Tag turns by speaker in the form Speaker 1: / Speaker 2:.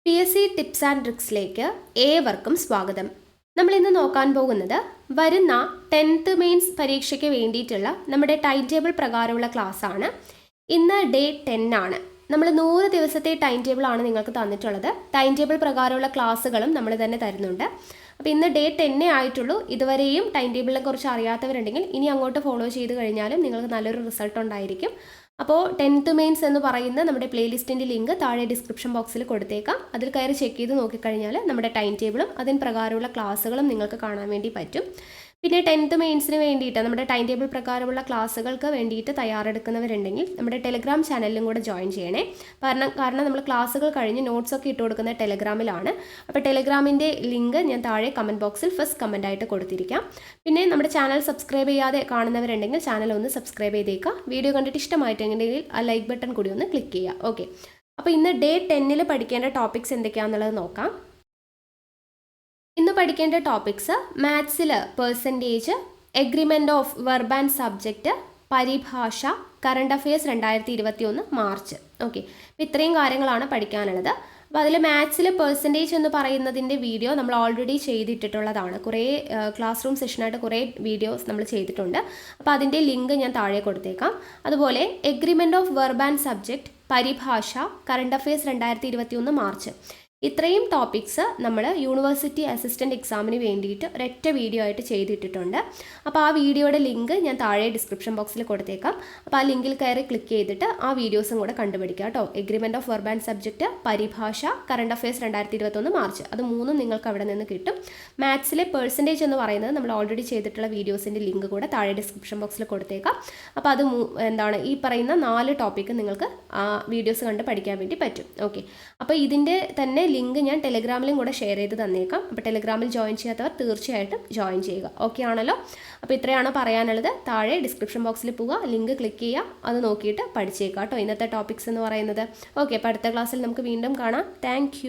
Speaker 1: PSC tips and ട്രിക്സിലേക്ക് ഏവർക്കും സ്വാഗതം. നമ്മൾ ഇന്ന് നോക്കാൻ പോകുന്നത് വരുന്ന 10th മെയിൻസ് പരീക്ഷയ്ക്ക് വേണ്ടിയിട്ടുള്ള നമ്മുടെ ടൈം ടേബിൾ പ്രകാരമുള്ള ക്ലാസ് ആണ്. ഇന്ന് ഡേ 10 ആണ്. നമ്മൾ 100 ദിവസത്തെ ടൈം ടേബിൾ ആണ് നിങ്ങൾക്ക് തന്നിട്ടുള്ളത്. ടൈം ടേബിൾ പ്രകാരമുള്ള ക്ലാസ്സുകളും നമ്മൾ തന്നെ തരുന്നുണ്ട്. അപ്പോൾ ഇന്ന് ഡേ 10 ആയിട്ടുള്ളൂ. ഇതുവരെയും ടൈം ടേബിളിനെ കുറിച്ച് അറിയാത്തവരുണ്ടെങ്കിൽ ഇനി അങ്ങോട്ട് ഫോളോ ചെയ്ത് കഴിഞ്ഞാലും നിങ്ങൾക്ക് നല്ലൊരു റിസൾട്ട് ഉണ്ടായിരിക്കും. അപ്പോൾ 10th മെയിൻസ് എന്ന് പറയുന്ന നമ്മുടെ പ്ലേലിസ്റ്റിൻ്റെ ലിങ്ക് താഴെ ഡിസ്ക്രിപ്ഷൻ ബോക്സിൽ കൊടുത്തേക്കാം. അതിൽ കയറി ചെക്ക് ചെയ്ത് നോക്കിക്കഴിഞ്ഞാൽ നമ്മുടെ ടൈം ടേബിളും അതിന് പ്രകാരമുള്ള ക്ലാസ്സുകളും നിങ്ങൾക്ക് കാണാൻ വേണ്ടി പറ്റും. പിന്നെ 10th മെയിൻസിന് വേണ്ടിയിട്ട് നമ്മുടെ ടൈം ടേബിൾ പ്രകാരമുള്ള ക്ലാസ്സുകൾക്ക് വേണ്ടിയിട്ട് തയ്യാറെടുക്കുന്നവരുണ്ടെങ്കിൽ നമ്മുടെ ടെലഗ്രാം ചാനലിലും കൂടെ ജോയിൻ ചെയ്യണേ. കാരണം നമ്മൾ ക്ലാസ്സുകൾ കഴിഞ്ഞ് നോട്ട്സൊക്കെ ഇട്ട് കൊടുക്കുന്ന ടെലഗ്രാമിലാണ്. അപ്പോൾ ടെലഗ്രാമിൻ്റെ ലിങ്ക് ഞാൻ താഴെ കമൻറ്റ് ബോക്സിൽ ഫസ്റ്റ് കമൻ്റ് ആയിട്ട് കൊടുത്തിരിക്കാം. പിന്നെ നമ്മുടെ ചാനൽ സബ്സ്ക്രൈബ് ചെയ്യാതെ കാണുന്നവരുണ്ടെങ്കിൽ ചാനൽ ഒന്ന് സബ്സ്ക്രൈബ് ചെയ്തേക്കാം. വീഡിയോ കണ്ടിട്ട് ഇഷ്ടമായിട്ടുണ്ടെങ്കിൽ ആ ലൈക്ക് ബട്ടൺ കൂടി ഒന്ന് ക്ലിക്ക് ചെയ്യുക. ഓക്കെ, അപ്പോൾ ഇന്ന് ഡേ 10 പഠിക്കേണ്ട ടോപ്പിക്സ് എന്തൊക്കെയാണെന്നുള്ളത് നോക്കാം. ഇന്ന് പഠിക്കേണ്ട ടോപ്പിക്സ് മാത്സിൽ percentage, agreement of verb and subject, പരിഭാഷ, കറണ്ട് അഫെയർസ് 2021 മാർച്ച്. ഓക്കെ, അപ്പോൾ ഇത്രയും കാര്യങ്ങളാണ് പഠിക്കാനുള്ളത്. അപ്പോൾ അതിൽ മാത്സിൽ പെർസെൻറ്റേജ് എന്ന് പറയുന്നതിൻ്റെ വീഡിയോ നമ്മൾ ഓൾറെഡി ചെയ്തിട്ടുള്ളതാണ്. കുറേ ക്ലാസ് റൂം സെഷനായിട്ട് കുറേ വീഡിയോസ് നമ്മൾ ചെയ്തിട്ടുണ്ട്. അപ്പോൾ അതിൻ്റെ ലിങ്ക് ഞാൻ താഴെ കൊടുത്തേക്കാം. അതുപോലെ agreement of verb and subject, പരിഭാഷ, കറണ്ട് അഫെയർസ് 2021 മാർച്ച്, ഇത്രയും ടോപ്പിക്സ് നമ്മൾ യൂണിവേഴ്സിറ്റി അസിസ്റ്റൻ്റ് എക്സാമിന് വേണ്ടിയിട്ട് ഒരൊറ്റ വീഡിയോ ആയിട്ട് ചെയ്തിട്ടിട്ടുണ്ട്. അപ്പോൾ ആ വീഡിയോയുടെ ലിങ്ക് ഞാൻ താഴെ ഡിസ്ക്രിപ്ഷൻ ബോക്സിൽ കൊടുത്തേക്കാം. അപ്പോൾ ആ ലിങ്കിൽ കയറി ക്ലിക്ക് ചെയ്തിട്ട് ആ വീഡിയോസും കൂടെ കണ്ടുപിടിക്കുക കേട്ടോ. Agreement of verb and subject, പരിഭാഷ, കറണ്ട് അഫെയർസ് 2021 മാർച്ച്, അത് മൂന്നും നിങ്ങൾക്ക് അവിടെ നിന്ന് കിട്ടും. മാത്സിലെ പെർസെൻറ്റേജ് എന്ന് പറയുന്നത് നമ്മൾ ഓൾറെഡി ചെയ്തിട്ടുള്ള വീഡിയോസിൻ്റെ ലിങ്ക് കൂടെ താഴെ ഡിസ്ക്രിപ്ഷൻ ബോക്സിൽ കൊടുത്തേക്കാം. അപ്പോൾ അത് ഈ പറയുന്ന 4 ടോപ്പിക്ക് നിങ്ങൾക്ക് ആ വീഡിയോസ് കണ്ട് പഠിക്കാൻ വേണ്ടി പറ്റും. ഓക്കെ, അപ്പോൾ ഇതിൻ്റെ തന്നെ ലിങ്ക് ഞാൻ ടെലഗ്രാമിലും കൂടെ ഷെയർ ചെയ്ത് തന്നേക്കാം. അപ്പോൾ ടെലഗ്രാമിൽ ജോയിൻ ചെയ്യാത്തവർ തീർച്ചയായിട്ടും ജോയിൻ ചെയ്യുക. ഓക്കെ ആണല്ലോ? അപ്പോൾ ഇത്രയാണ് പറയാനുള്ളത്. താഴെ ഡിസ്ക്രിപ്ഷൻ ബോക്സിൽ പോവുക, ലിങ്ക് ക്ലിക്ക് ചെയ്യുക, അത് നോക്കിയിട്ട് പഠിച്ചേക്കാം കേട്ടോ ഇന്നത്തെ ടോപ്പിക്സ് എന്ന് പറയുന്നത്. ഓക്കെ, അപ്പോൾ അടുത്ത ക്ലാസ്സിൽ നമുക്ക് വീണ്ടും കാണാം. താങ്ക്